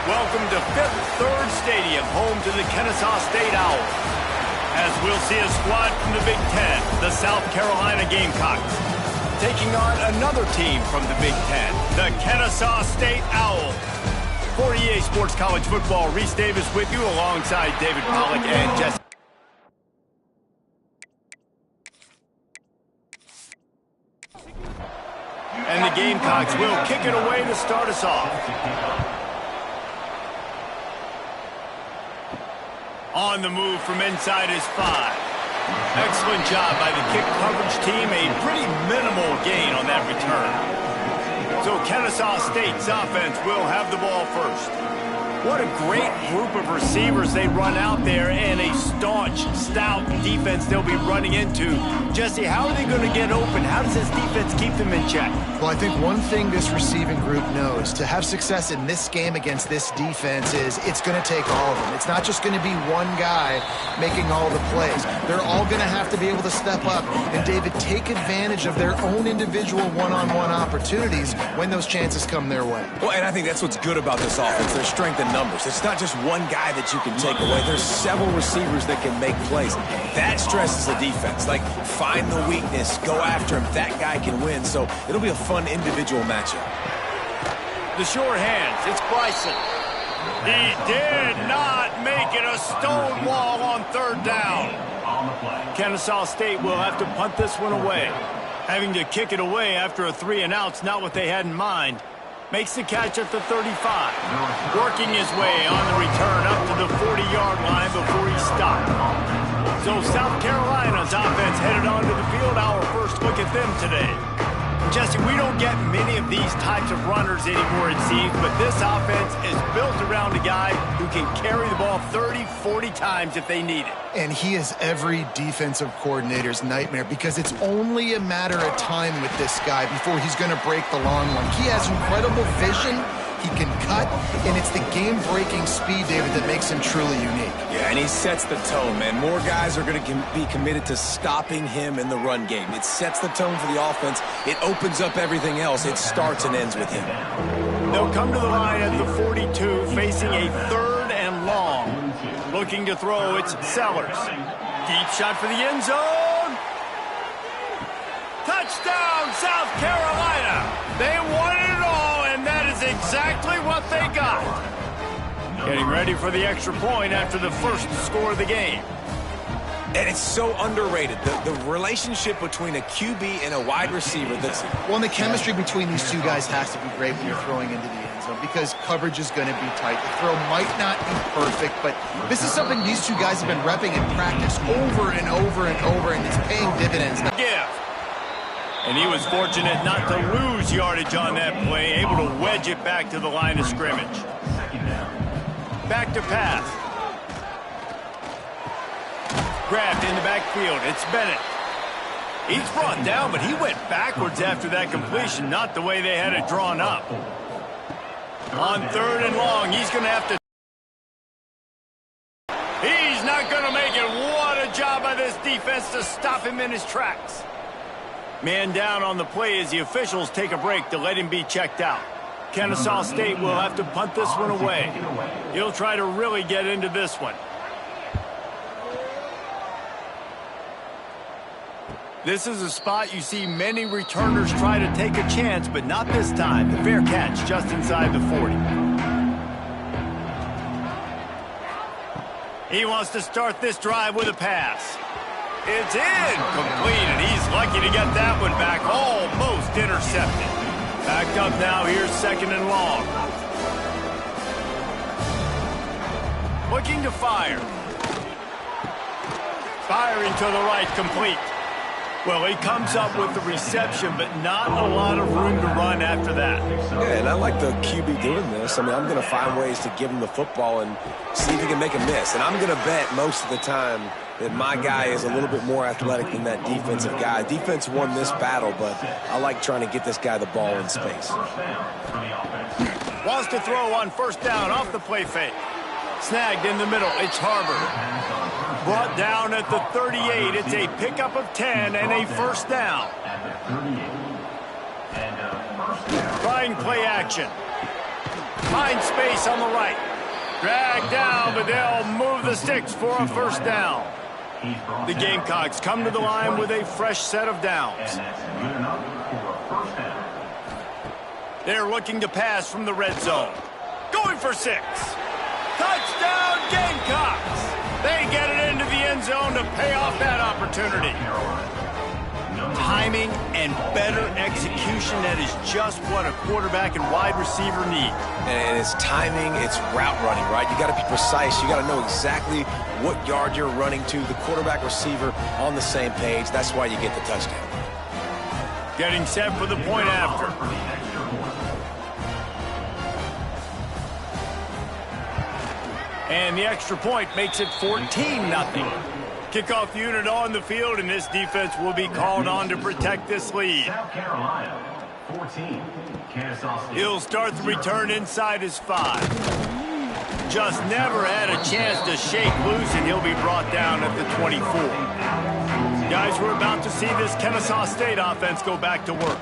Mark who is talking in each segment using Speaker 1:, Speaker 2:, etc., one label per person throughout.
Speaker 1: Welcome to Fifth Third Stadium, home to the Kennesaw State Owls. As we'll see a squad from the Big Ten, the South Carolina Gamecocks, taking on another team from the Big Ten, the Kennesaw State Owls. For EA Sports College Football, Reese Davis with you alongside David Pollack and Jesse. And the Gamecocks will kick it away to start us off. On the move from inside his 5. Excellent job by the kick coverage team. A pretty minimal gain on that return. So Kennesaw State's offense will have the ball first. What a great group of receivers they run out there, and a staunch, stout defense they'll be running into. Jesse, how are they going to get open? How does this defense keep them in check?
Speaker 2: Well, I think one thing this receiving group knows, to have success in this game against this defense, is it's going to take all of them. It's not just going to be one guy making all the plays. They're all going to have to be able to step up and, David, take advantage of their own individual one-on-one opportunities when those chances come their way.
Speaker 3: Well, and I think that's what's good about this offense, their strength in numbers. It's not just one guy that you can take away. There's several receivers that can make plays. That stresses the defense. Like, find the weakness, go after him. That guy can win. So it'll be a fun individual matchup.
Speaker 1: The short hands, it's Bryson. He did not make it a stone wall on third down. Kennesaw State will have to punt this one away. Having to kick it away after a 3-and-out's not what they had in mind. Makes the catch at the 35. Working his way on the return up to the 40-yard line before he stopped. So South Carolina's offense headed onto the field. Our first look at them today. Jesse, we don't get many of these types of runners anymore, it seems, but this offense is built around a guy who can carry the ball 30, 40 times if they need it.
Speaker 2: And he is every defensive coordinator's nightmare, because it's only a matter of time with this guy before he's going to break the long one. He has incredible vision. He can cut, and it's the game-breaking speed, David, that makes him truly unique.
Speaker 3: Yeah, and he sets the tone, man. More guys are going to be committed to stopping him in the run game. It sets the tone for the offense. It opens up everything else. It starts and ends with him.
Speaker 1: They'll come to the line at the 42, facing a 3rd and long. Looking to throw, it's Sellers. Deep shot for the end zone. Touchdown, South Carolina. They won it all, and that is exactly what they got. Getting ready for the extra point after the first score of the game.
Speaker 3: And it's so underrated, the relationship between a QB and a wide receiver.
Speaker 2: Well, and the chemistry between these two guys has to be great when you're throwing into the end zone, because coverage is going to be tight. The throw might not be perfect, but this is something these two guys have been repping in practice over and over and over, and it's paying dividends.
Speaker 1: And he was fortunate not to lose yardage on that play, able to wedge it back to the line of scrimmage. Back to pass. Grabbed in the backfield. It's Bennett. He's brought down, but he went backwards after that completion, not the way they had it drawn up. On 3rd and long, he's going to have to... He's not going to make it. What a job by this defense to stop him in his tracks. Man down on the play as the officials take a break to let him be checked out. Kennesaw State will have to punt this one away. He'll try to really get into this one. This is a spot you see many returners try to take a chance, but not this time. The fair catch just inside the 40. He wants to start this drive with a pass. It's incomplete, and he's lucky to get that one back. Almost intercepted. Backed up now. Here's 2nd and long. Looking to fire. Firing to the right, complete. Well, he comes up with the reception, but not a lot of room to run after that.
Speaker 3: Yeah, and I like the QB doing this. I mean, I'm going to find ways to give him the football and see if he can make a miss. And I'm going to bet most of the time that my guy is a little bit more athletic than that defensive guy. Defense won this battle, but I like trying to get this guy the ball in space.
Speaker 1: Wants to throw on 1st down off the play fake. Snagged in the middle. It's Harbor. Brought down at the 38. It's a pickup of 10 and a 1st down. Trying play action. Find space on the right. Drag down, but they'll move the sticks for a first down. The Gamecocks come to the line with a fresh set of downs. They're looking to pass from the red zone. Going for 6. Touchdown, Gamecocks! They get it into the end zone to pay off that opportunity. Timing and better execution, that is just what a quarterback and wide receiver need.
Speaker 3: And it's timing, it's route running, right? You got to be precise. You got to know exactly what yard you're running to. The quarterback receiver on the same page. That's why you get the touchdown.
Speaker 1: Getting set for the point after. And the extra point makes it 14-0. Kickoff unit on the field, and this defense will be called on to protect this lead.
Speaker 4: South Carolina, 14. Kennesaw State.
Speaker 1: He'll start the return inside his 5. Just never had a chance to shake loose, and he'll be brought down at the 24. Guys, we're about to see this Kennesaw State offense go back to work.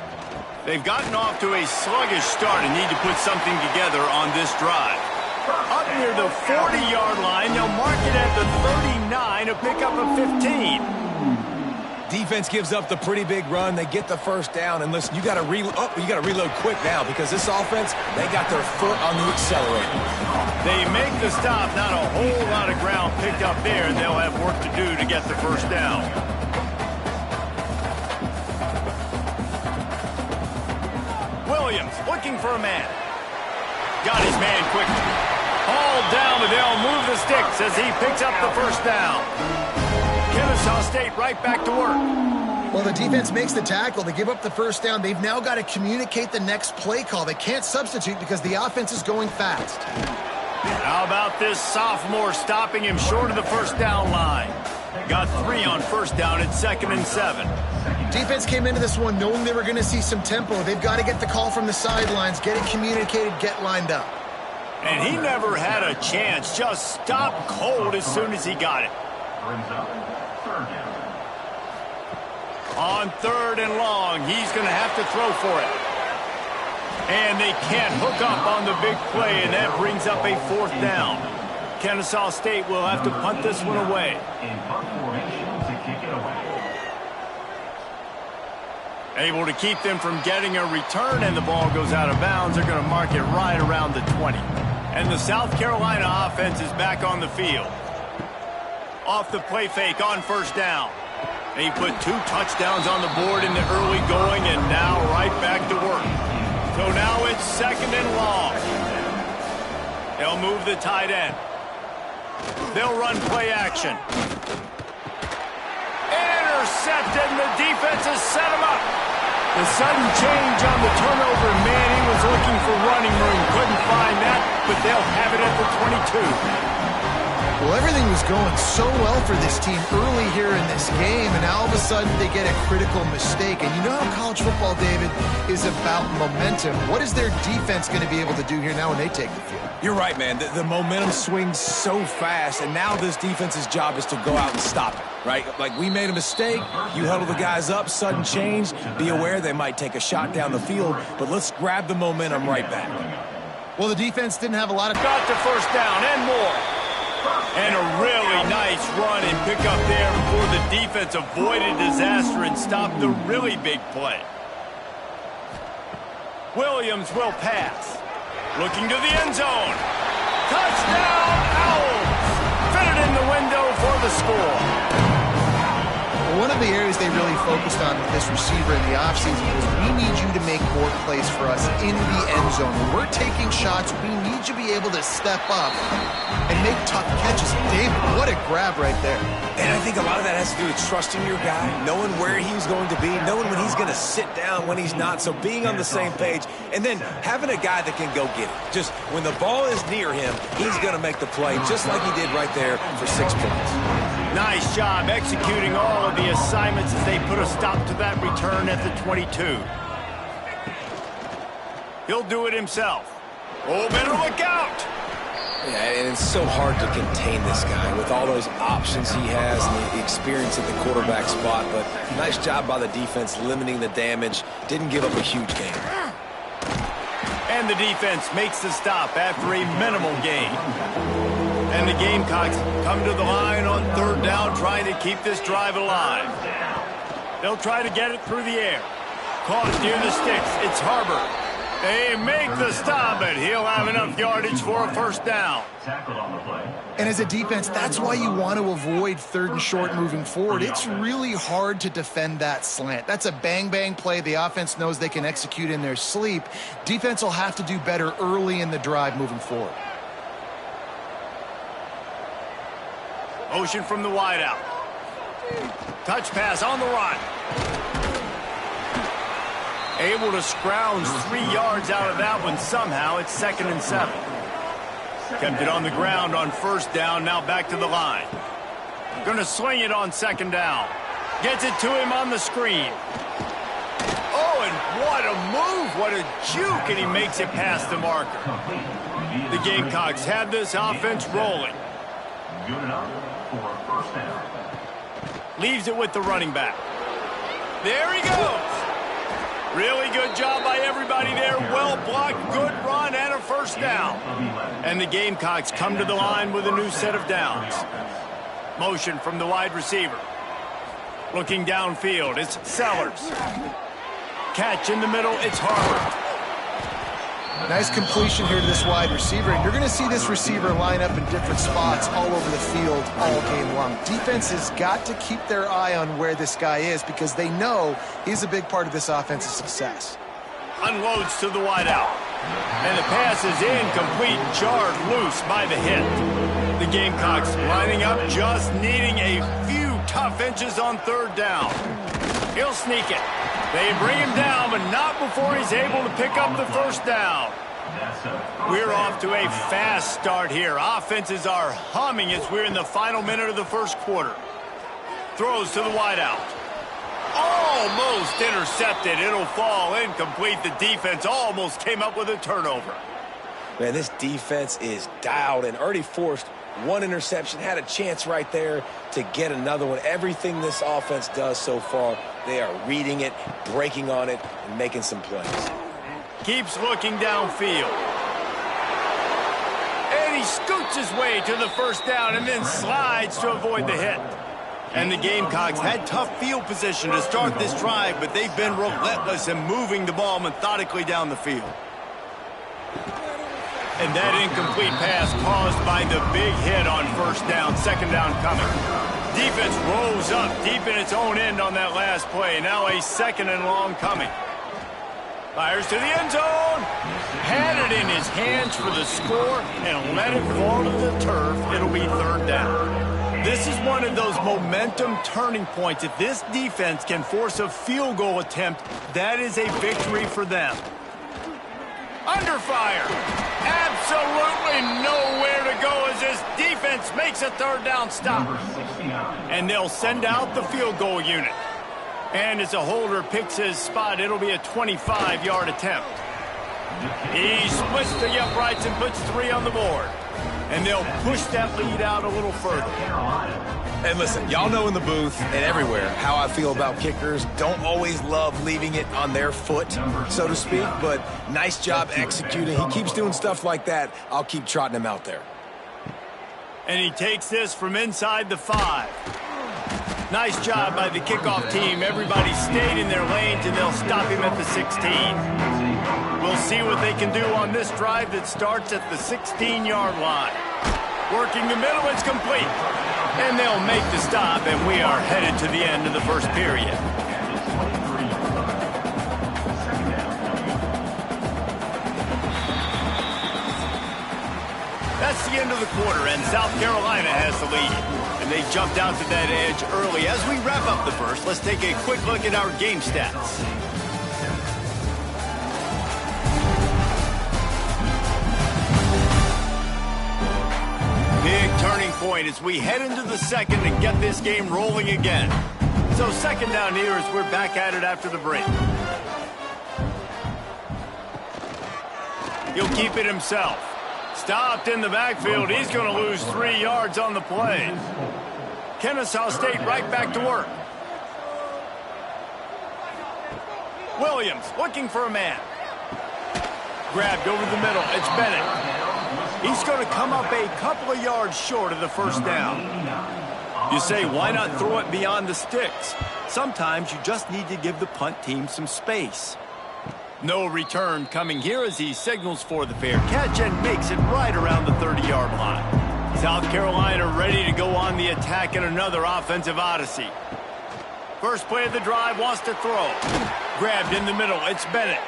Speaker 1: They've gotten off to a sluggish start and need to put something together on this drive. Up near the 40-yard line, they'll mark it at the 39 to pick up a 15.
Speaker 3: Defense gives up the pretty big run. They get the first down, and listen, you got to reload quick now because this offense, they got their foot on the accelerator.
Speaker 1: They make the stop, not a whole lot of ground picked up there, and they'll have work to do to get the first down. Williams looking for a man. Got his man quickly. Hauled down, but they'll move the sticks as he picks up the first down. Kennesaw State right back to work.
Speaker 2: Well, the defense makes the tackle. They give up the first down. They've now got to communicate the next play call. They can't substitute because the offense is going fast.
Speaker 1: How about this sophomore stopping him short of the first down line? Got 3 on first down at 2nd and 7.
Speaker 2: Defense came into this one knowing they were going to see some tempo. They've got to get the call from the sidelines, get it communicated, get lined up.
Speaker 1: And he never had a chance. Just stopped cold as soon as he got it. On 3rd and long, he's going to have to throw for it. And they can't hook up on the big play, and that brings up a 4th down. Kennesaw State will have to punt this one away. Able to keep them from getting a return, and the ball goes out of bounds. They're going to mark it right around the 20. And the South Carolina offense is back on the field. Off the play fake on first down. They put 2 touchdowns on the board in the early going, and now right back to work. So now it's 2nd and long. They'll move the tight end. They'll run play action. Intercepted, and the defense has set him up. The sudden change on the turnover, man, he was looking for running room. Couldn't find that, but they'll have it at the 22.
Speaker 2: Well, everything was going so well for this team early here in this game, and now all of a sudden they get a critical mistake. And you know how college football, David, is about momentum. What is their defense going to be able to do here now when they take the field?
Speaker 3: You're right, man. The momentum swings so fast, and now this defense's job is to go out and stop it, right? Like, we made a mistake. You huddle the guys up, sudden change. Be aware they might take a shot down the field, but let's grab the momentum right back.
Speaker 2: Well, the defense didn't have a lot of...
Speaker 1: Got to first down and more. And a really nice run and pick up there before the defense avoided disaster and stopped the really big play. Williams will pass. Looking to the end zone. Touchdown, Owls! Fitted in the window for the score.
Speaker 2: One of the areas they really focused on with this receiver in the offseason was we need you to make more plays for us in the end zone. When we're taking shots, we need you to be able to step up and make tough catches. David, what a grab right there.
Speaker 3: And I think a lot of that has to do with trusting your guy, knowing where he's going to be, knowing when he's going to sit down, when he's not, so being on the same page, and then having a guy that can go get it. Just when the ball is near him, he's going to make the play, just like he did right there for 6 points.
Speaker 1: Nice job executing all of the assignments as they put a stop to that return at the 22. He'll do it himself. Oh, better look out!
Speaker 3: Yeah, and it's so hard to contain this guy with all those options he has and the experience at the quarterback spot, but nice job by the defense limiting the damage. Didn't give up a huge game.
Speaker 1: And the defense makes the stop after a minimal gain. And the Gamecocks come to the line on third down, trying to keep this drive alive. They'll try to get it through the air. Caught near the sticks. It's Harbor. They make the stop, but he'll have enough yardage for a first down.
Speaker 2: And as a defense, that's why you want to avoid third and short moving forward. It's really hard to defend that slant. That's a bang-bang play. The offense knows they can execute in their sleep. Defense will have to do better early in the drive moving forward.
Speaker 1: Motion from the wideout. Touch pass on the run. Able to scrounge 3 yards out of that one somehow. It's 2nd and 7. Kept it on the ground on first down. Now back to the line. Going to swing it on 2nd down. Gets it to him on the screen. Oh, and what a move. What a juke. And he makes it past the marker. The Gamecocks have this offense rolling.
Speaker 4: Good enough for a first down.
Speaker 1: Leaves it with the running back. There he goes. Really good job by everybody there. Well blocked, good run, and a first down. And the Gamecocks come to the line with a new set of downs. Motion from the wide receiver. Looking downfield, it's Sellers. Catch in the middle, it's Harbor.
Speaker 2: Nice completion here to this wide receiver, and you're going to see this receiver line up in different spots all over the field all game long. Defense has got to keep their eye on where this guy is because they know he's a big part of this offense's success.
Speaker 1: Unloads to the wideout. And the pass is incomplete, jarred loose by the hit. The Gamecocks lining up, just needing a few tough inches on third down. He'll sneak it. They bring him down, but not before he's able to pick up the first down. We're off to a fast start here. Offenses are humming as we're in the final minute of the first quarter. Throws to the wideout. Almost intercepted. It'll fall incomplete. The defense almost came up with a turnover.
Speaker 3: Man, this defense is dialed and already forced one interception, had a chance right there to get another one. Everything this offense does so far, they are reading it, breaking on it, and making some plays.
Speaker 1: Keeps looking downfield. And he scoots his way to the first down and then slides to avoid the hit. And the Gamecocks had tough field position to start this drive, but they've been relentless in moving the ball methodically down the field. And that incomplete pass caused by the big hit on first down, 2nd down coming. Defense rose up deep in its own end on that last play. Now a 2nd and long coming. Fires to the end zone. Had it in his hands for the score and let it fall to the turf. It'll be 3rd down. This is one of those momentum turning points. If this defense can force a field goal attempt, that is a victory for them. Under fire. Absolutely nowhere to go as this defense makes a 3rd down stop. And they'll send out the field goal unit. And as a holder picks his spot, it'll be a 25-yard attempt. He splits the uprights and puts 3 on the board. And they'll push that lead out a little further.
Speaker 3: And listen, y'all know in the booth and everywhere how I feel about kickers. Don't always love leaving it on their foot, so to speak, but nice job executing. He keeps doing stuff like that. I'll keep trotting him out there.
Speaker 1: And he takes this from inside the 5. Nice job by the kickoff team. Everybody stayed in their lanes, and they'll stop him at the 16. We'll see what they can do on this drive that starts at the 16-yard line. Working the middle, it's complete. And they'll make the stop, and we are headed to the end of the first period. That's the end of the quarter, and South Carolina has the lead. And they jumped out to that edge early. As we wrap up the first, let's take a quick look at our game stats. Big turning point as we head into the second and get this game rolling again. So 2nd down here as we're back at it after the break. He'll keep it himself. Stopped in the backfield. He's going to lose 3 yards on the play. Kennesaw State right back to work. Williams looking for a man. Grabbed over the middle. It's Bennett. He's going to come up a couple of yards short of the first down. You say, why not throw it beyond the sticks? Sometimes you just need to give the punt team some space. No return coming here as he signals for the fair catch and makes it right around the 30-yard line. South Carolina ready to go on the attack in another offensive odyssey. First play of the drive, wants to throw. Grabbed in the middle, it's Bennett.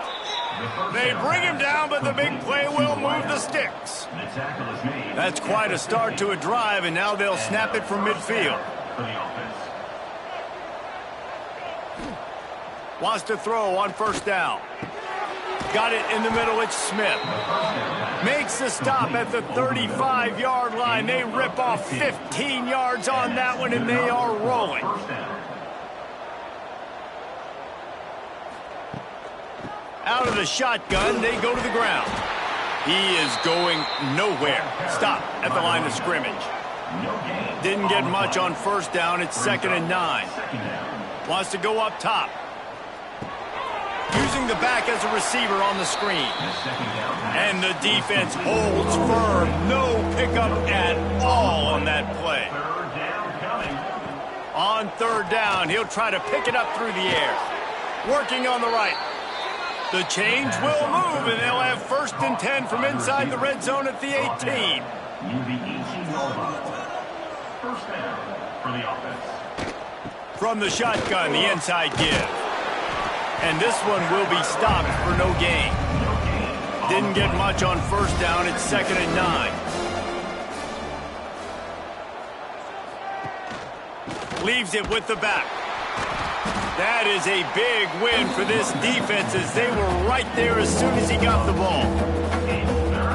Speaker 1: They bring him down, but the big play will move the sticks. That's quite a start to a drive, and now they'll snap it from midfield. Wants to throw on first down. Got it in the middle, it's Smith. Makes the stop at the 35-yard line. They rip off 15 yards on that one, and they are rolling. Out of the shotgun, they go to the ground. He is going nowhere. Stop at the line of scrimmage. Didn't get much on first down. It's 2nd and 9. Wants to go up top. Using the back as a receiver on the screen. And the defense holds firm. No pickup at all on that play. On third down, he'll try to pick it up through the air. Working on the right. The change will move, and they'll have 1st and 10 from inside the red zone at the 18. From the shotgun, the inside give. And this one will be stopped for no gain. Didn't get much on first down. It's 2nd and 9. Leaves it with the back. That is a big win for this defense as they were right there as soon as he got the ball.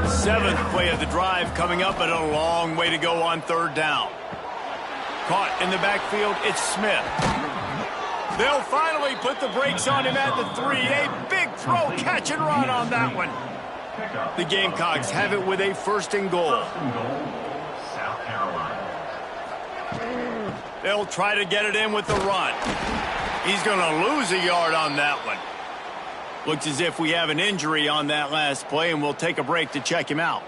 Speaker 1: 7th play of the drive coming up, but a long way to go on third down. Caught in the backfield, it's Smith. They'll finally put the brakes on him at the 3. A big throw, catch and run on that one. The Gamecocks have it with a 1st and goal. They'll try to get it in with the run. He's going to lose a yard on that one. Looks as if we have an injury on that last play, and we'll take a break to check him out.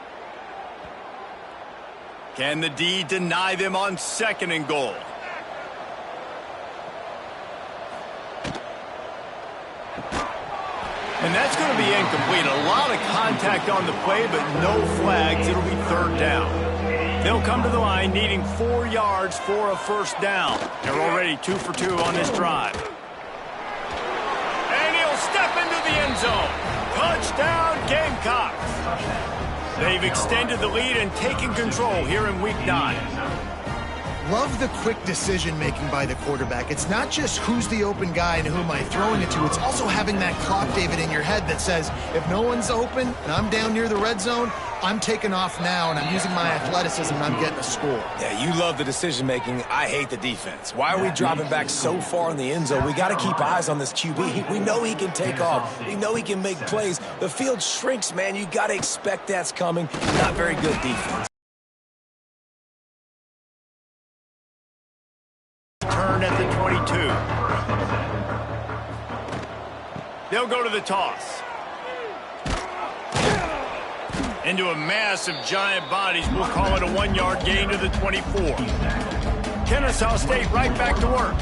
Speaker 1: Can the D deny them on 2nd and goal? And that's going to be incomplete. A lot of contact on the play, but no flags. It'll be third down. They'll come to the line needing 4 yards for a first down. They're already 2 for 2 on this drive. And he'll step into the end zone. Touchdown, Gamecocks. They've extended the lead and taken control here in Week 9.
Speaker 2: Love the quick decision-making by the quarterback. It's not just who's the open guy and who am I throwing it to. It's also having that clock, David, in your head that says, if no one's open and I'm down near the red zone, I'm taking off now and I'm using my athleticism and I'm getting a score.
Speaker 3: Yeah, you love the decision-making. I hate the defense. Why are we dropping back so far in the end zone? We got to keep eyes on this QB. We know he can take off. We know he can make plays. The field shrinks, man. You got to expect that's coming. Not very good defense.
Speaker 1: Turn at the 22. They'll go to the toss. Into a mass of giant bodies. We'll call it a 1-yard gain to the 24. Kennesaw State right back to work.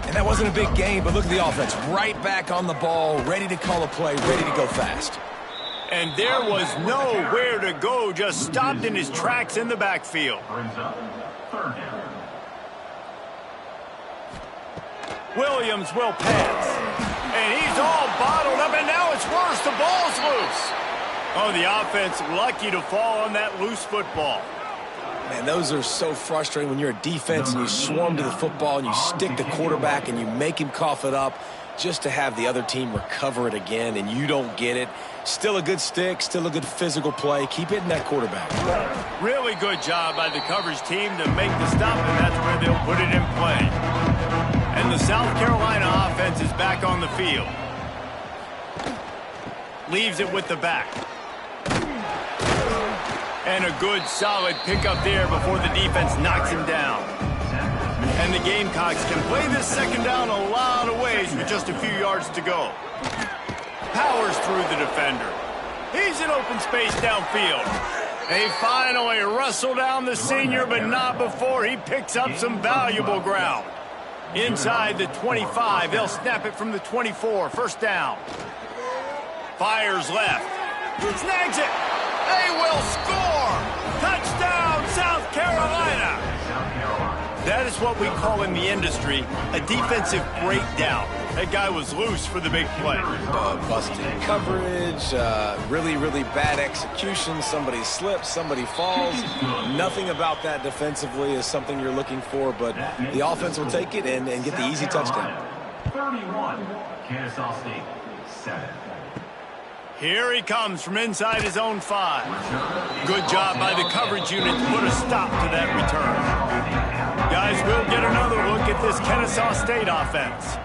Speaker 3: And that wasn't a big gain, but look at the offense. Right back on the ball, ready to call a play, ready to go fast.
Speaker 1: And there was nowhere to go, just stopped in his tracks in the backfield. Williams will pass. And he's all bottled up, and now it's worse. The ball's loose. Oh, the offense lucky to fall on that loose football.
Speaker 3: Man, those are so frustrating when you're a defense and you swarm to the football and you stick the quarterback and you make him cough it up just to have the other team recover it again and you don't get it. Still a good stick, still a good physical play. Keep hitting that quarterback.
Speaker 1: Really good job by the coverage team to make the stop, and that's where they'll put it in play. And the South Carolina offense is back on the field. Leaves it with the back. And a good, solid pickup there before the defense knocks him down. And the Gamecocks can play this second down a lot of ways with just a few yards to go. Powers through the defender. He's in open space downfield. They finally wrestle down the senior, but not before he picks up some valuable ground. Inside the 25, they'll snap it from the 24. First down. Fires left. Snags it. They will score. Touchdown, South Carolina. That is what we call in the industry a defensive breakdown. That guy was loose for the big play.
Speaker 3: Busted coverage, really, really bad execution. Somebody slips, somebody falls. Nothing about that defensively is something you're looking for, but the offense will take it and get the easy touchdown.
Speaker 4: 31, Kennesaw State, 7.
Speaker 1: Here he comes from inside his own 5. Good job by the coverage unit to put a stop to that return. Guys, we'll get another look at this Kennesaw State offense.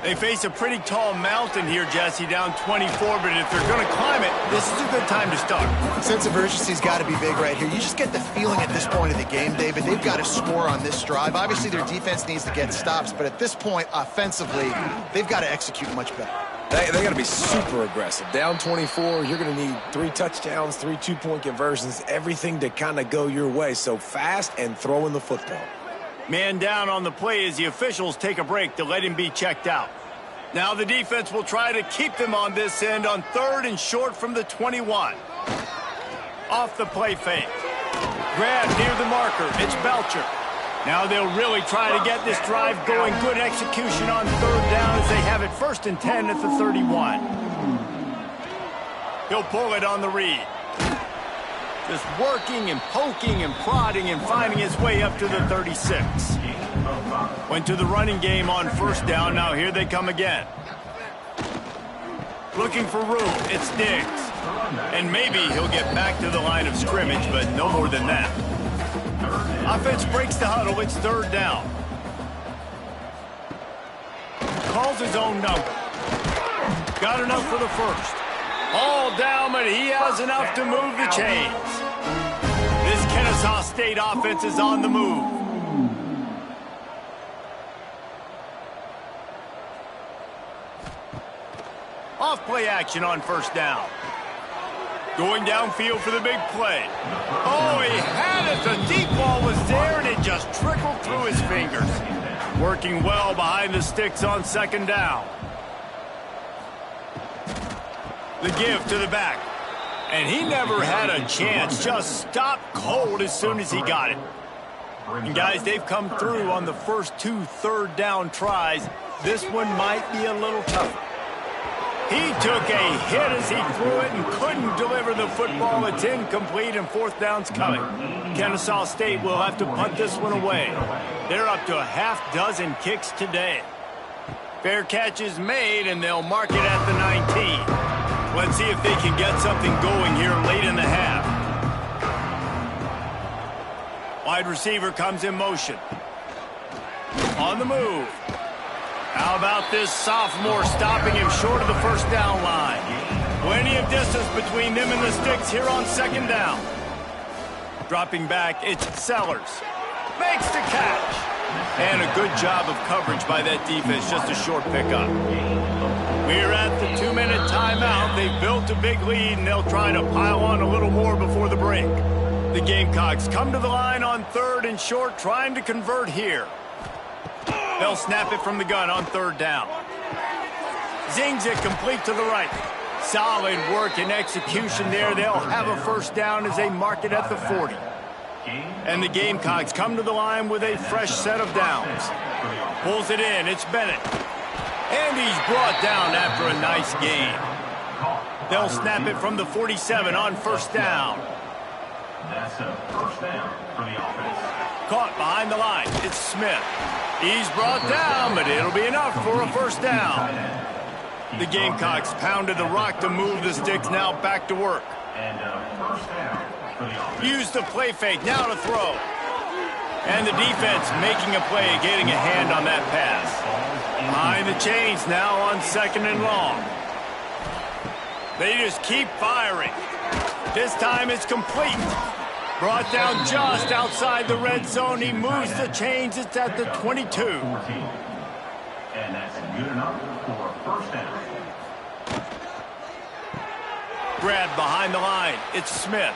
Speaker 1: They face a pretty tall mountain here, Jesse, down 24, but if they're going to climb it, this is a good time to start.
Speaker 2: Sense of urgency's got to be big right here. You just get the feeling at this point of the game, David, they've got to score on this drive. Obviously, their defense needs to get stops, but at this point, offensively, they've got to execute much better.
Speaker 3: They got to be super aggressive. Down 24, you're going to need 3 touchdowns, 3 two-point conversions, everything to kind of go your way. So fast and throwing the football.
Speaker 1: Man down on the play as the officials take a break to let him be checked out. Now the defense will try to keep them on this end on 3rd and short from the 21. Off the play fake. Grab near the marker. It's Belcher. Now they'll really try to get this drive going. Good execution on 3rd down as they have it 1st and 10 at the 31. He'll pull it on the read. Just working and poking and prodding and finding his way up to the 36. Went to the running game on 1st down. Now here they come again. Looking for room. It's Diggs. And maybe he'll get back to the line of scrimmage, but no more than that. Offense breaks the huddle. It's 3rd down. Calls his own number. Got enough for the 1st. All down, but he has enough to move the chains. This Kennesaw State offense is on the move. Off play action on 1st down. Going downfield for the big play. Oh, he had it. The deep ball was there, and it just trickled through his fingers. Working well behind the sticks on 2nd down. The give to the back. And he never had a chance. Just stopped cold as soon as he got it. And guys, they've come through on the first 2 3rd down tries. This one might be a little tougher. He took a hit as he threw it and couldn't deliver the football. It's incomplete and 4th down's coming. Kennesaw State will have to punt this one away. They're up to a half-dozen kicks today. Fair catch is made, and they'll mark it at the 19. Let's see if they can get something going here late in the half. Wide receiver comes in motion. On the move. How about this sophomore stopping him short of the 1st down line? Plenty of distance between them and the sticks here on 2nd down. Dropping back, it's Sellers. Makes the catch. And a good job of coverage by that defense, just a short pickup. We're at the 2-minute timeout. They've built a big lead, and they'll try to pile on a little more before the break. The Gamecocks come to the line on 3rd and short, trying to convert here. They'll snap it from the gun on 3rd down. Zings it complete to the right. Solid work and execution there. They'll have a 1st down as they mark it at the 40. And the Gamecocks come to the line with a fresh set of downs. Pulls it in. It's Bennett. And he's brought down after a nice gain. They'll snap it from the 47 on 1st down.
Speaker 4: That's a 1st down for the offense.
Speaker 1: Caught behind the line. It's Smith. He's brought down, but it'll be enough for a 1st down. The Gamecocks pounded the rock to move the sticks. Now back to work.
Speaker 4: And a 1st down for the offense.
Speaker 1: Use the play fake. Now to throw. And the defense making a play, getting a hand on that pass. Behind the chains now on 2nd and long. They just keep firing. This time it's complete. Brought down just outside the red zone. He moves the chains. It's at the 22.
Speaker 4: 14. And that's good enough for a 1st down.
Speaker 1: grab behind the line. It's Smith.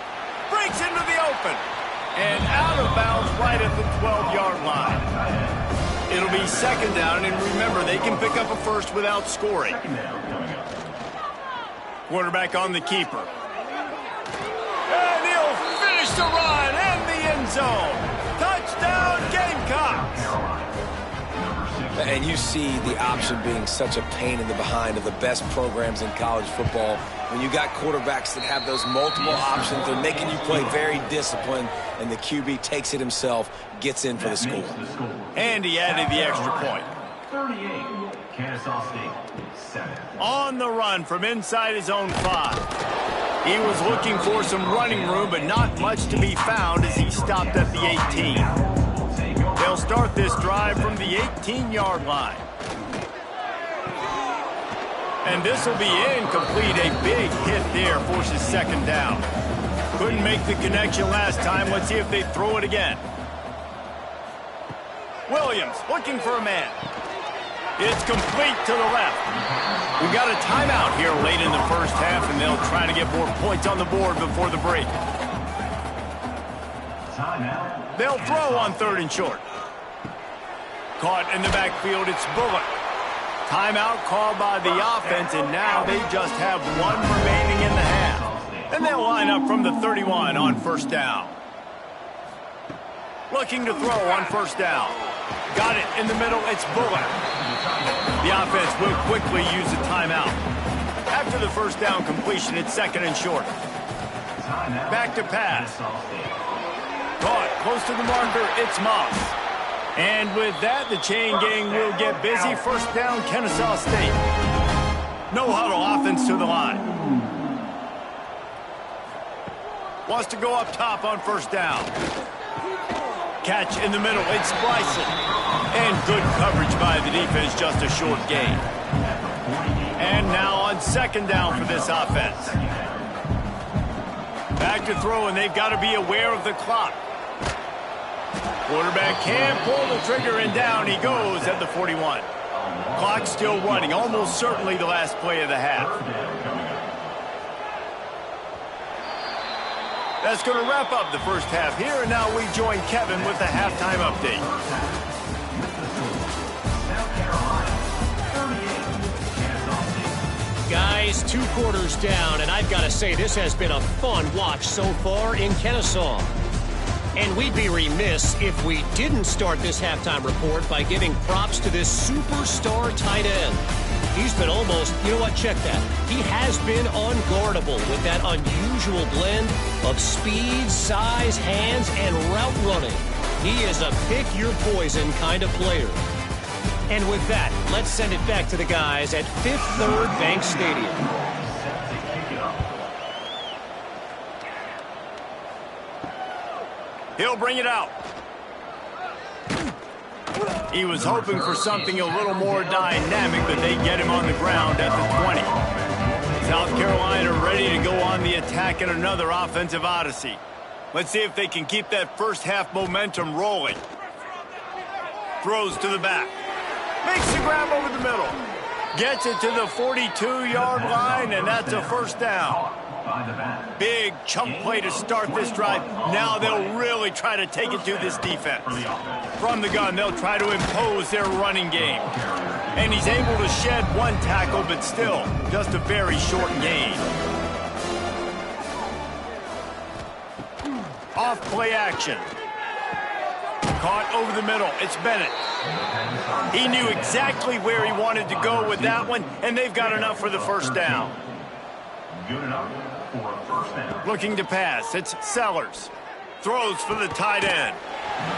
Speaker 1: Breaks into the open. And out of bounds right at the 12-yard line. It'll be second down, and remember, they can pick up a first without scoring. Quarterback on the keeper. And he'll finish the run in the end zone. Touchdown, Gamecocks.
Speaker 3: And you see the option being such a pain in the behind of the best programs in college football. When you got quarterbacks that have those multiple options, they're making you play very disciplined, and the QB takes it himself, gets in for the score.
Speaker 1: And he added the extra point.
Speaker 4: 38, Kennesaw State, 7.
Speaker 1: On the run from inside his own 5. He was looking for some running room, but not much to be found as he stopped at the 18. They'll start this drive from the 18-yard line. And this will be incomplete. A big hit there forces second down. Couldn't make the connection last time. Let's see if they throw it again. Williams looking for a man. It's complete to the left. We've got a timeout here late in the first half, and they'll try to get more points on the board before the break. They'll throw on 3rd and short. Caught in the backfield, it's Bullock. Timeout called by the offense, and now they just have 1 remaining in the half. And they'll line up from the 31 on 1st down. Looking to throw on 1st down. Got it in the middle, it's Bullock. The offense will quickly use a timeout. After the 1st down completion, it's 2nd and short. Back to pass. Caught close to the marker, it's Moss. And with that, the chain gang will get busy. 1st down, Kennesaw State. No huddle offense to the line. Wants to go up top on 1st down. Catch in the middle, it's Bryson. And good coverage by the defense, just a short gain. And now on 2nd down for this offense. Back to throw, and they've got to be aware of the clock. Quarterback can pull the trigger, and down he goes at the 41. Clock still running, almost certainly the last play of the half. That's going to wrap up the first half here, and now we join Kevin with the halftime update.
Speaker 5: Guys, 2 quarters down, and I've got to say this has been a fun watch so far in Kennesaw. And we'd be remiss if we didn't start this halftime report by giving props to this superstar tight end. He's been almost, you know what, check that. He has been unguardable with that unusual blend of speed, size, hands, and route running. He is a pick-your-poison kind of player. And with that, let's send it back to the guys at Fifth Third Bank Stadium.
Speaker 1: He'll bring it out. He was hoping for something a little more dynamic, but they get him on the ground at the 20. South Carolina ready to go on the attack in another offensive odyssey. Let's see if they can keep that first half momentum rolling. Throws to the back. Makes the grab over the middle. Gets it to the 42-yard line, and that's a 1st down. Big chunk play to start this drive. Now they'll really try to take it to this defense. From the gun, they'll try to impose their running game. And he's able to shed 1 tackle, but still just a very short gain. Off play action. Caught over the middle. It's Bennett. He knew exactly where he wanted to go with that one, and they've got enough for the 1st down.
Speaker 4: Good enough for a 1st down.
Speaker 1: Looking to pass. It's Sellers. Throws for the tight end.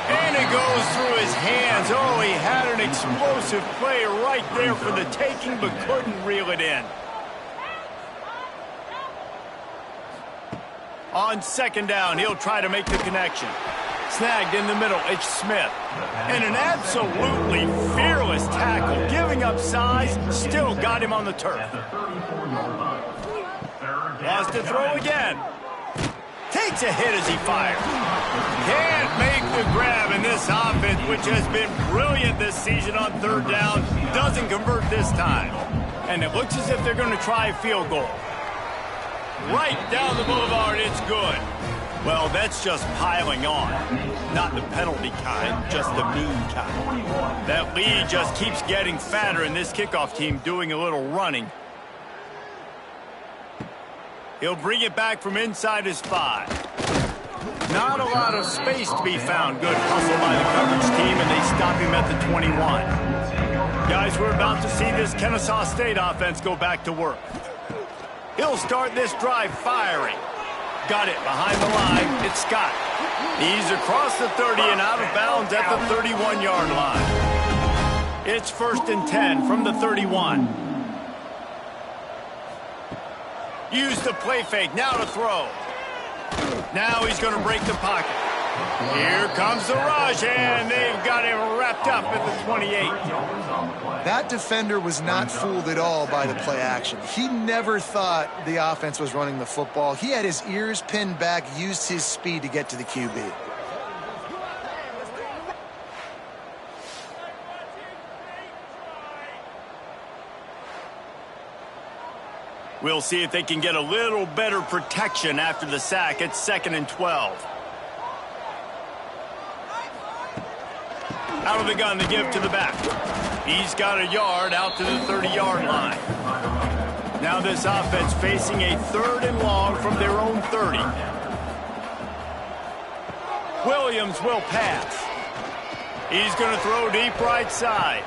Speaker 1: And it goes through his hands. Oh, he had an explosive play right there for the taking, but couldn't reel it in. On 2nd down, he'll try to make the connection. Snagged in the middle, it's Smith. And an absolutely fearless tackle, giving up size, still got him on the turf. Lost to throw again. Takes a hit as he fires. Can't make the grab, and this offense, which has been brilliant this season on 3rd down, doesn't convert this time. And it looks as if they're going to try a field goal. right down the boulevard. It's good. Well, that's just piling on. Not the penalty kind, just the mean kind. That lead just keeps getting fatter, and this kickoff team doing a little running. He'll bring it back from inside his 5. Not a lot of space to be found. Good hustle by the coverage team, and they stop him at the 21. Guys, we're about to see this Kennesaw State offense go back to work. He'll start this drive firing. Got it behind the line. It's Scott. He's across the 30 and out of bounds at the 31-yard line. It's 1st and 10 from the 31. Use the play fake. Now to throw. Now he's going to break the pocket. Here comes the rush, and they've got him wrapped up at the 28.
Speaker 2: That defender was not fooled at all by the play action. He never thought the offense was running the football. He had his ears pinned back, used his speed to get to the QB.
Speaker 1: We'll see if they can get a little better protection after the sack. It's 2nd and 12. Out of the gun, the give to the back. He's got a yard out to the 30-yard line. Now this offense facing a 3rd and long from their own 30. Williams will pass. He's going to throw deep right side.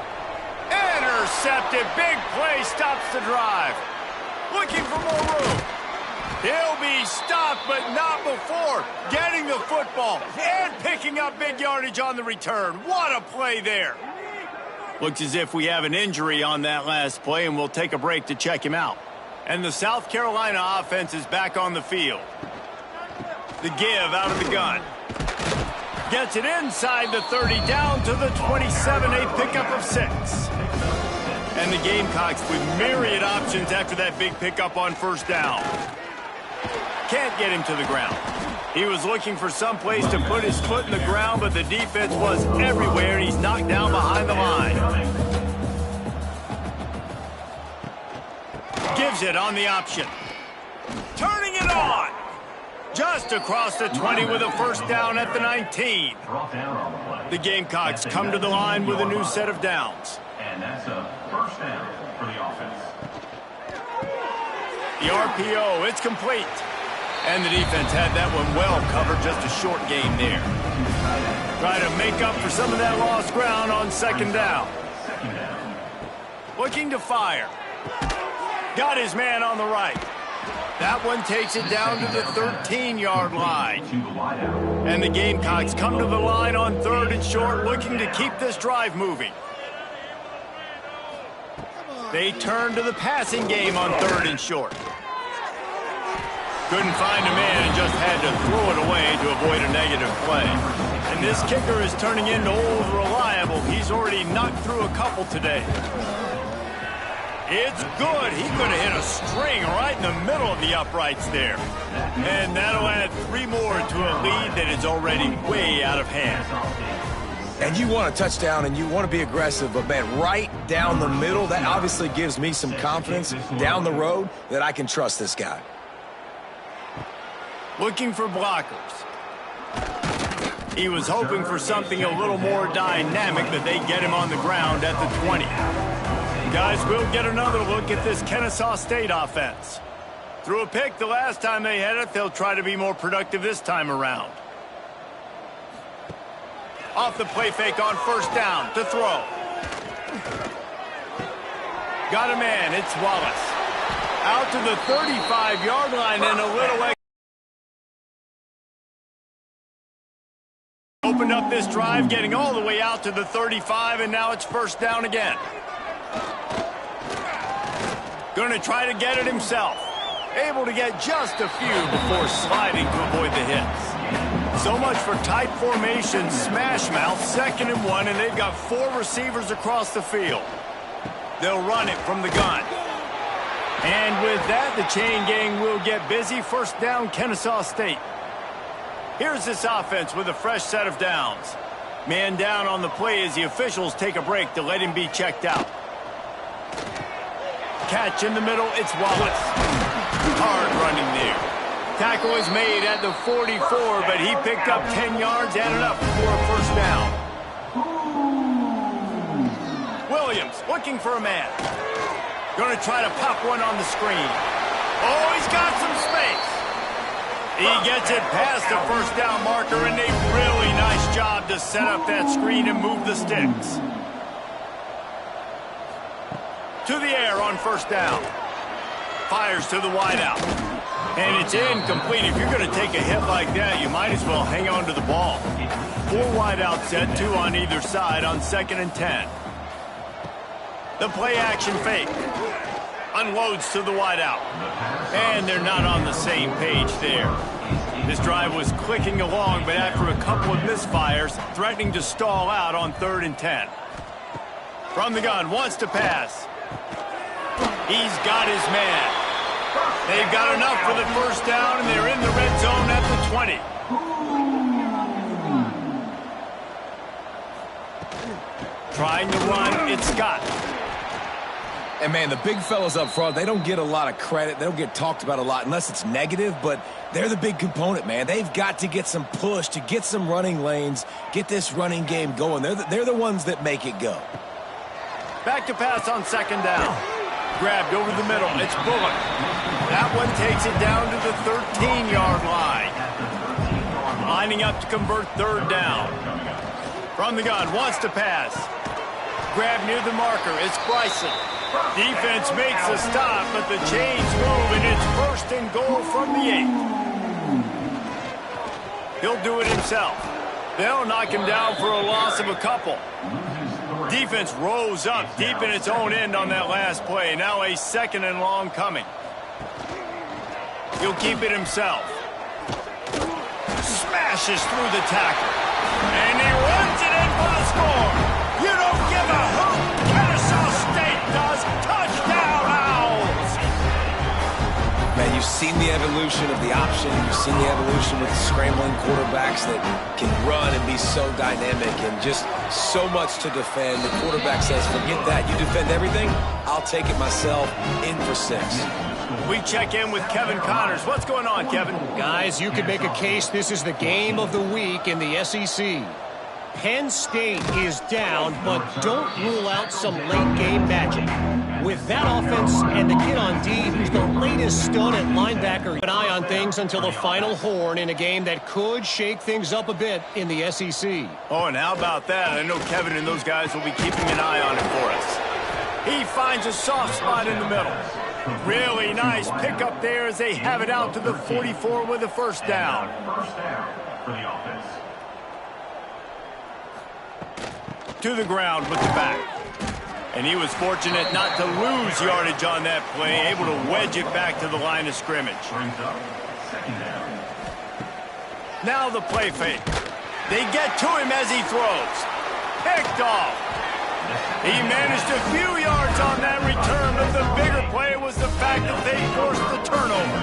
Speaker 1: Intercepted. Big play stops the drive. Looking for more room. He'll be stopped, but not before getting the football and picking up big yardage on the return. What a play there. Looks as if we have an injury on that last play, and we'll take a break to check him out. And the South Carolina offense is back on the field. The give out of the gun. Gets it inside the 30, down to the 27, a pickup of 6. And the Gamecocks with myriad options after that big pickup on 1st down. Can't get him to the ground. He was looking for some place to put his foot in the ground, but the defense was everywhere, and he's knocked down behind the line. Gives it on the option. Turning it on. Just across the 20 with a 1st down at the 19. The Gamecocks come to the line with a new set of downs.
Speaker 4: And that's a 1st down for the offense.
Speaker 1: The RPO, it's complete. And the defense had that one well covered, just a short gain there. Try to make up for some of that lost ground on 2nd down. Looking to fire. Got his man on the right. That one takes it down to the 13-yard line. And the Gamecocks come to the line on 3rd and short, looking to keep this drive moving. They turn to the passing game on 3rd and short. Couldn't find a man and just had to throw it away to avoid a negative play. And this kicker is turning into old reliable. He's already knocked through a couple today. It's good. He could have hit a string right in the middle of the uprights there. And that'll add 3 more to a lead that is already way out of hand.
Speaker 3: And you want a touchdown and you want to be aggressive, but man, right down the middle, that obviously gives me some confidence down the road that I can trust this guy.
Speaker 1: Looking for blockers. He was hoping for something a little more dynamic, but they get him on the ground at the 20. Guys, we'll get another look at this Kennesaw State offense. Threw a pick the last time they had it. They'll try to be more productive this time around. Off the play fake on 1st down to throw. Got a man. It's Wallace. Out to the 35-yard line and a little opened up this drive, getting all the way out to the 35, and now it's 1st down again. Going to try to get it himself. Able to get just a few before sliding to avoid the hits. So much for tight formation, smash mouth, 2nd and 1, and they've got 4 receivers across the field. They'll run it from the gun. And with that, the chain gang will get busy. 1st down, Kennesaw State. Here's this offense with a fresh set of downs. Man down on the play as the officials take a break to let him be checked out. Catch in the middle, it's Wallace. Hard running there. Tackle was made at the 44, but he picked up 10 yards and enough for a first down. Williams looking for a man. Going to try to pop one on the screen. Oh, he's got some space. He gets it past the first down marker, and a really nice job to set up that screen and move the sticks. To the air on first down. Fires to the wideout. And it's incomplete. If you're going to take a hit like that, you might as well hang on to the ball. 4 wideouts set, 2 on either side on 2nd and 10. The play action fake. Unloads to the wideout. And they're not on the same page there. This drive was clicking along, but after a couple of misfires, threatening to stall out on 3rd and 10. From the gun, wants to pass. He's got his man. They've got enough for the first down, and they're in the red zone at the 20. Trying to run, it's Scott.
Speaker 3: And, man, the big fellas up front, they don't get a lot of credit. They don't get talked about a lot unless it's negative, but they're the big component, man. They've got to get some push, to get some running lanes, get this running game going. They're the ones that make it go.
Speaker 1: Back to pass on 2nd down. Grabbed over the middle. It's Bullock. That one takes it down to the 13-yard line. Lining up to convert 3rd down. From the gun, wants to pass. Grabbed near the marker. It's Bryson. Defense makes a stop, but the chains move, and it's 1st and goal from the 8. He'll do it himself. They'll knock him down for a loss of a couple. Defense rose up deep in its own end on that last play. Now a 2nd and long coming. He'll keep it himself. Smashes through the tackle. And he runs it in for the score. You don't give a hoot. Kennesaw State does. Touchdown, Owls.
Speaker 3: Man, you've seen the evolution of the option. You've seen the evolution with the scrambling quarterbacks that can run and be so dynamic and just so much to defend. The quarterback says, forget that. You defend everything, I'll take it myself. In for 6.
Speaker 1: We check in with Kevin Connors. What's going on, Kevin?
Speaker 5: Guys, you could make a case this is the game of the week in the SEC. Penn State is down, but don't rule out some late-game magic. With that offense and the kid on D, who's the latest stud at linebacker, keep an eye on things until the final horn in a game that could shake things up a bit in the SEC.
Speaker 1: Oh, and how about that? I know Kevin and those guys will be keeping an eye on it for us. He finds a soft spot in the middle. Really nice pickup there as they have it out to the 44 with a first down.
Speaker 4: First down for the offense.
Speaker 1: To the ground with the back. And he was fortunate not to lose yardage on that play, able to wedge it back to the line of scrimmage.
Speaker 4: Brings up 2nd down.
Speaker 1: Now the play fake. They get to him as he throws. Picked off. He managed a few yards on that return, but the bigger play was the fact that they forced the turnover.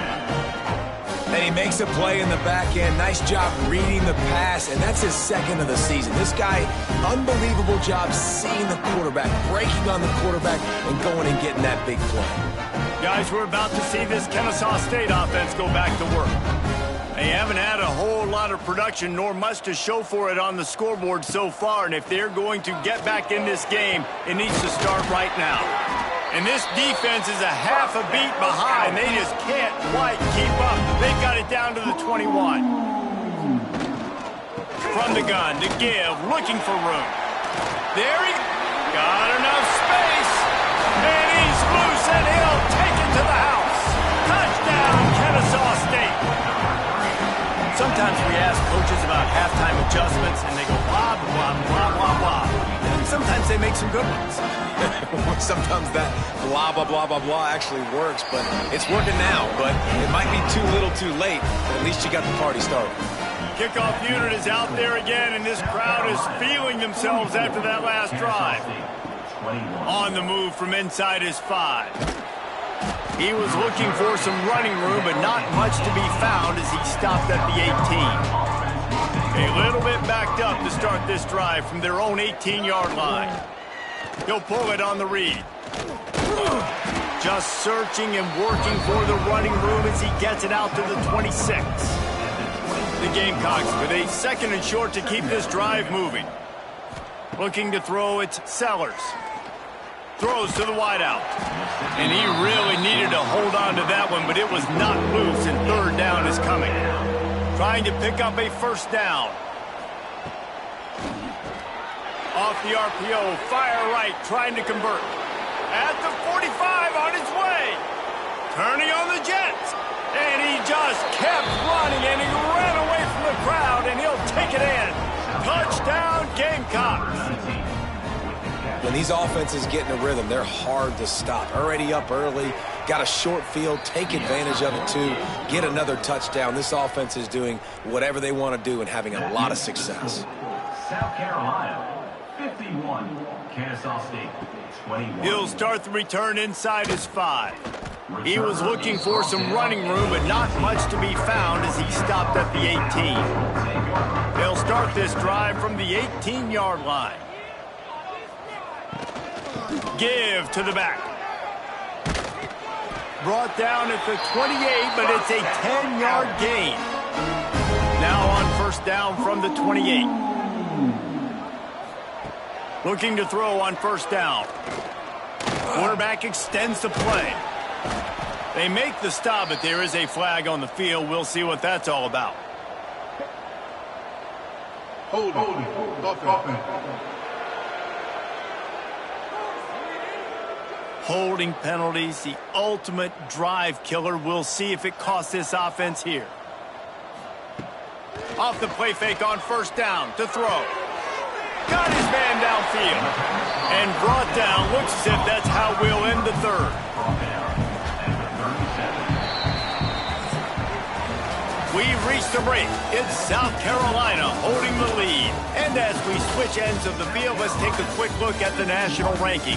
Speaker 3: And he makes a play in the back end. Nice job reading the pass, and that's his 2nd of the season. This guy, unbelievable job seeing the quarterback, breaking on the quarterback, and going and getting that big play.
Speaker 1: Guys, we're about to see this Kennesaw State offense go back to work. They haven't had a whole lot of production nor much to show for it on the scoreboard so far, and if they're going to get back in this game, it needs to start right now. And this defense is a half a beat behind. They just can't quite keep up. They've got it down to the 21. From the gun to give, looking for room. There he got enough space. And he's loose, and he'll take it to the house. Touchdown, Kennesaw State. Sometimes we ask coaches about halftime adjustments, and they go blah, blah, blah, blah, blah. And sometimes they make some good ones.
Speaker 3: Sometimes that blah, blah, blah, blah, blah actually works, but it's working now. But it might be too little too late, but at least you got the party started.
Speaker 1: Kickoff unit is out there again, and this crowd is feeling themselves after that last drive. On the move from inside his 5. He was looking for some running room, but not much to be found as he stopped at the 18. A little bit backed up to start this drive from their own 18-yard line. He'll pull it on the read. Just searching and working for the running room as he gets it out to the 26. The Gamecocks with a 2nd and short to keep this drive moving. Looking to throw, it's Sellers. Throws to the wideout. And he really needed to hold on to that one, but it was not loose, and 3rd down is coming. Trying to pick up a 1st down. Off the RPO, fire right, trying to convert. At the 45, on his way. Turning on the Jets. And he just kept running, and he ran away from the crowd, and he'll take it in. Touchdown, Gamecocks.
Speaker 3: When these offenses get in a rhythm, they're hard to stop. Already up early, got a short field, take advantage of it too, get another touchdown. This offense is doing whatever they want to do and having a lot of success.
Speaker 4: South Carolina, 51. Kennesaw State, 21.
Speaker 1: He'll start the return inside his 5. He was looking for some running room, but not much to be found as he stopped at the 18. They'll start this drive from the 18-yard line. Give to the back. Brought down at the 28, but it's a 10-yard gain. Now on 1st down from the 28. Looking to throw on 1st down. Quarterback extends the play. They make the stop, but there is a flag on the field. We'll see what that's all about. Holding penalties, the ultimate drive killer. We'll see if it costs this offense here. Off the play fake on 1st down to throw. Got his man downfield. And brought down. Looks as if that's how we'll end the 3rd. We've reached the break. It's South Carolina holding the lead. And as we switch ends of the field, let's take a quick look at the national rankings.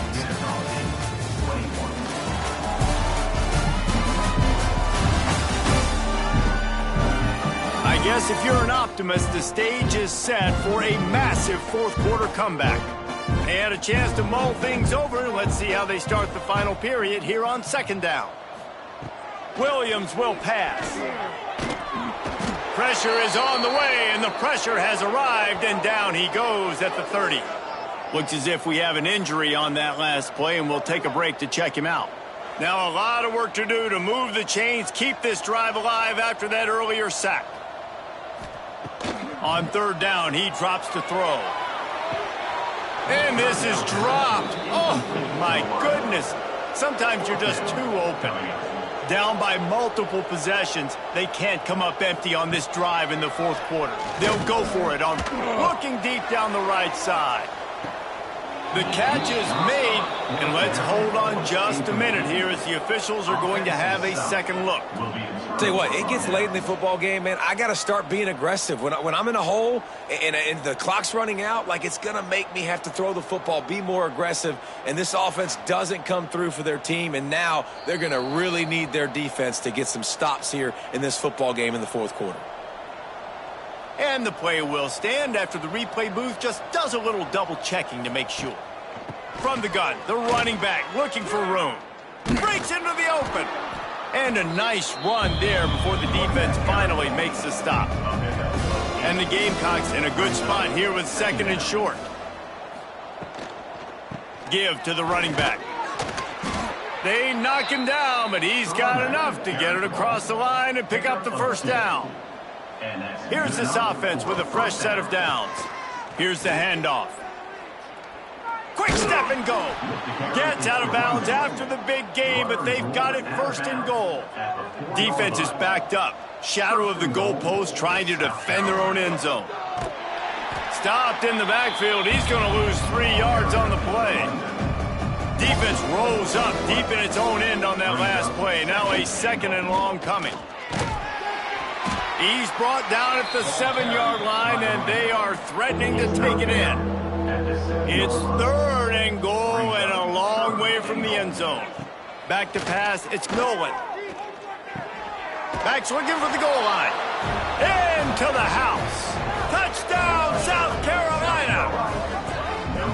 Speaker 1: I guess if you're an optimist, the stage is set for a massive 4th quarter comeback. They had a chance to mull things over. Let's see how they start the final period here on 2nd down. Williams will pass. Pressure is on the way, and the pressure has arrived, and down he goes at the 30. Looks as if we have an injury on that last play, and we'll take a break to check him out. Now a lot of work to do to move the chains, keep this drive alive after that earlier sack. On 3rd down, he drops to throw. And this is dropped. Oh, my goodness. Sometimes you're just too open. Down by multiple possessions, they can't come up empty on this drive in the 4th quarter. They'll go for it on looking deep down the right side. The catch is made, and let's hold on just a minute here as the officials are going to have a second look.
Speaker 3: Tell you what, it gets late in the football game, man. I got to start being aggressive. When I'm in a hole and the clock's running out, like it's going to make me have to throw the football, be more aggressive, and this offense doesn't come through for their team, and now they're going to really need their defense to get some stops here in this football game in the 4th quarter.
Speaker 1: And the play will stand after the replay booth just does a little double checking to make sure. From the gun, the running back looking for room. Breaks into the open. And a nice run there before the defense finally makes the stop. And the Gamecocks in a good spot here with 2nd and short. Give to the running back. They knock him down, but he's got enough to get it across the line and pick up the 1st down. Here's this offense with a fresh set of downs. Here's the handoff. Quick step and go. Gets out of bounds after the big game, but they've got it 1st and goal. Defense is backed up. Shadow of the goalpost trying to defend their own end zone. Stopped in the backfield. He's going to lose 3 yards on the play. Defense rolls up deep in its own end on that last play. Now a 2nd and long coming. He's brought down at the 7-yard line, and they are threatening to take it in. It's 3rd and goal and a long way from the end zone. Back to pass, it's Nolan. Back's looking for the goal line. Into the house. Touchdown, South Carolina.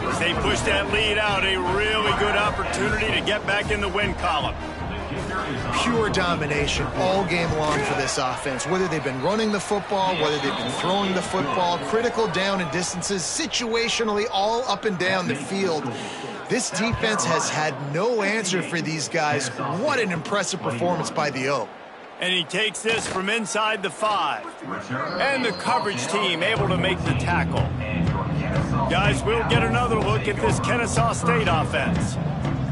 Speaker 1: As they push that lead out, a really good opportunity opportunity to get back in the win column.
Speaker 2: Pure domination all game long for this offense. Whether they've been running the football, whether they've been throwing the football, critical down and distances, situationally all up and down the field. This defense has had no answer for these guys. What an impressive performance by the O.
Speaker 1: And he takes this from inside the 5. And the coverage team able to make the tackle. Guys, we'll get another look at this Kennesaw State offense.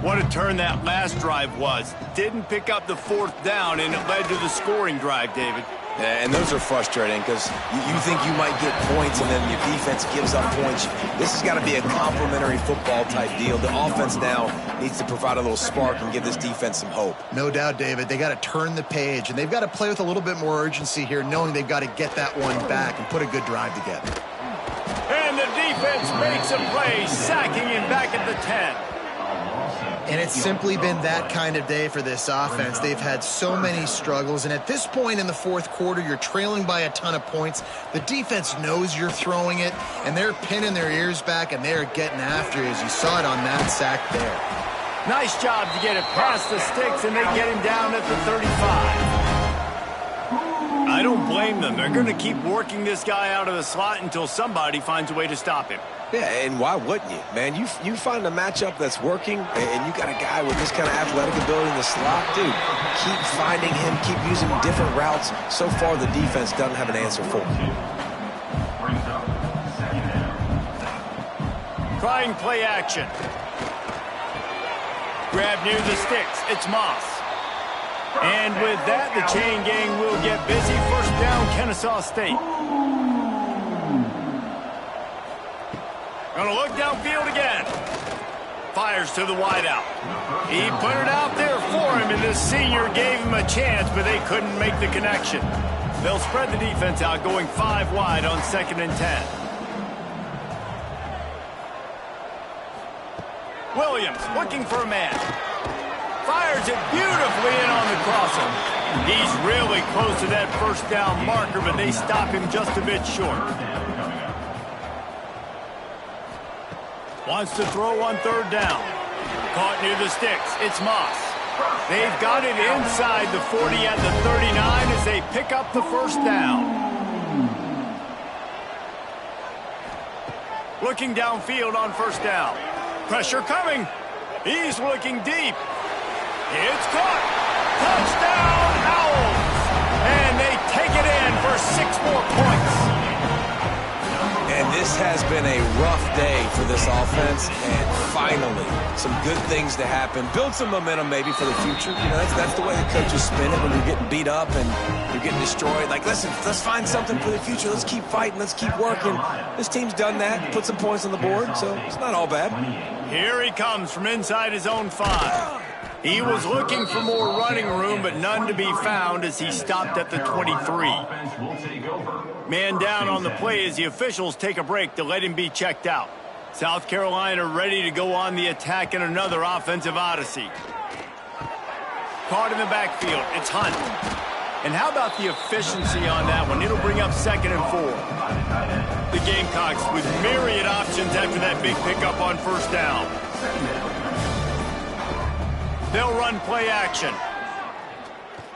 Speaker 1: What a turn that last drive was. Didn't pick up the 4th down, and it led to the scoring drive, David.
Speaker 3: Yeah, and those are frustrating because you think you might get points and then your defense gives up points. This has got to be a complementary football type deal. The offense now needs to provide a little spark and give this defense some hope.
Speaker 2: No doubt, David. They got to turn the page, and they've got to play with a little bit more urgency here, knowing they've got to get that one back and put a good drive together.
Speaker 1: And the defense makes a play, sacking him back at the 10.
Speaker 2: And it's simply been that kind of day for this offense. They've had so many struggles, and at this point in the 4th quarter, you're trailing by a ton of points. The defense knows you're throwing it, and they're pinning their ears back, and they're getting after you, as you saw it on that sack there.
Speaker 1: Nice job to get it past the sticks, and they get him down at the 35. I don't blame them. They're going to keep working this guy out of the slot until somebody finds a way to stop him.
Speaker 3: Yeah, and why wouldn't you, man? You find a matchup that's working, and you got a guy with this kind of athletic ability in the slot, dude. Keep finding him, keep using different routes. So far, the defense doesn't have an answer for him.
Speaker 1: Trying play action. Grab near the sticks. It's Moss. And with that, the chain gang will get busy. 1st down, Kennesaw State. Gonna look downfield again. Fires to the wideout. He put it out there for him, and this senior gave him a chance, but they couldn't make the connection. They'll spread the defense out, going 5 wide on 2nd and 10. Williams looking for a man. Fires it beautifully in on the crosser. He's really close to that 1st down marker, but they stop him just a bit short. Wants to throw on 3rd down. Caught near the sticks. It's Moss. They've got it inside the 40 at the 39 as they pick up the 1st down. Looking downfield on 1st down. Pressure coming. He's looking deep. It's caught. Touchdown, Owls. And they take it in for 6 more points.
Speaker 3: And this has been a rough day for this offense, and finally, some good things to happen. Build some momentum maybe for the future. You know, that's the way the coaches spin it when you're getting beat up and you're getting destroyed. Like, listen, let's find something for the future. Let's keep fighting. Let's keep working. This team's done that, put some points on the board, so it's not all bad.
Speaker 1: Here he comes from inside his own 5. He was looking for more running room, but none to be found as he stopped at the 23. Man down on the play as the officials take a break to let him be checked out. South Carolina ready to go on the attack in another offensive odyssey. Caught in the backfield. It's Hunt. And how about the efficiency on that one? It'll bring up 2nd and 4. The Gamecocks with myriad options after that big pickup on 1st down. They'll run play action.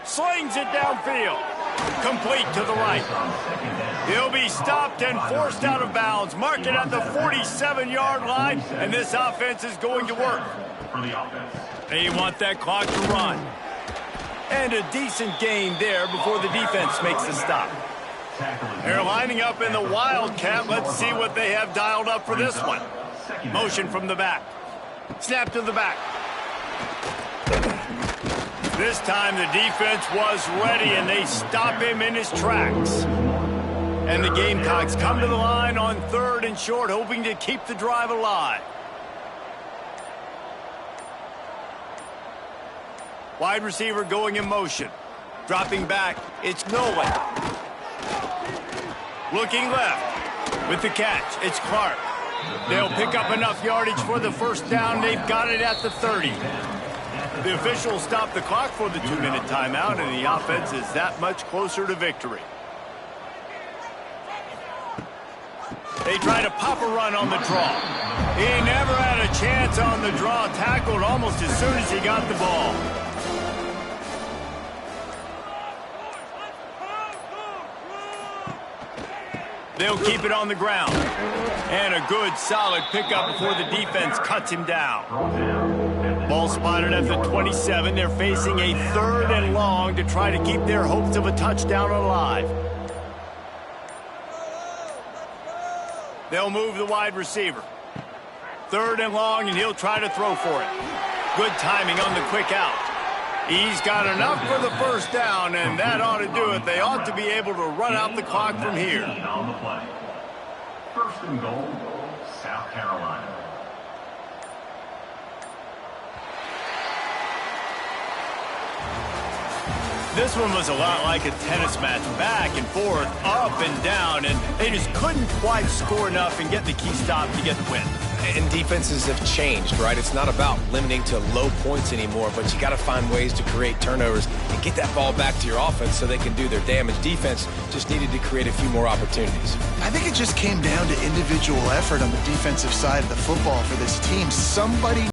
Speaker 1: Slings it downfield. Complete to the right. He'll be stopped and forced out of bounds. Mark it at the 47-yard line, and this offense is going to work. They want that clock to run. And a decent gain there before the defense makes the stop. They're lining up in the Wildcat. Let's see what they have dialed up for this one. Motion from the back. Snap to the back. This time the defense was ready, and they stop him in his tracks. And the Gamecocks come to the line on 3rd and short, hoping to keep the drive alive. Wide receiver going in motion. Dropping back, it's Nolan. Looking left. With the catch, it's Clark. They'll pick up enough yardage for the 1st down. They've got it at the 30. The officials stop the clock for the 2-minute timeout, and the offense is that much closer to victory. They try to pop a run on the draw. He never had a chance on the draw. Tackled almost as soon as he got the ball. They'll keep it on the ground. And a good, solid pickup before the defense cuts him down. Ball spotted at the 27. They're facing a 3rd and long to try to keep their hopes of a touchdown alive. They'll move the wide receiver. 3rd and long, and he'll try to throw for it. Good timing on the quick out. He's got enough for the first down, and that ought to do it. They ought to be able to run out the clock from here.
Speaker 4: On the play. 1st and goal, South Carolina.
Speaker 1: This one was a lot like a tennis match, back and forth, up and down, and they just couldn't quite score enough and get the key stop to get the win.
Speaker 3: And defenses have changed, right? It's not about limiting to low points anymore, but you got to find ways to create turnovers and get that ball back to your offense so they can do their damage. Defense just needed to create a few more opportunities.
Speaker 2: I think it just came down to individual effort on the defensive side of the football for this team. Somebody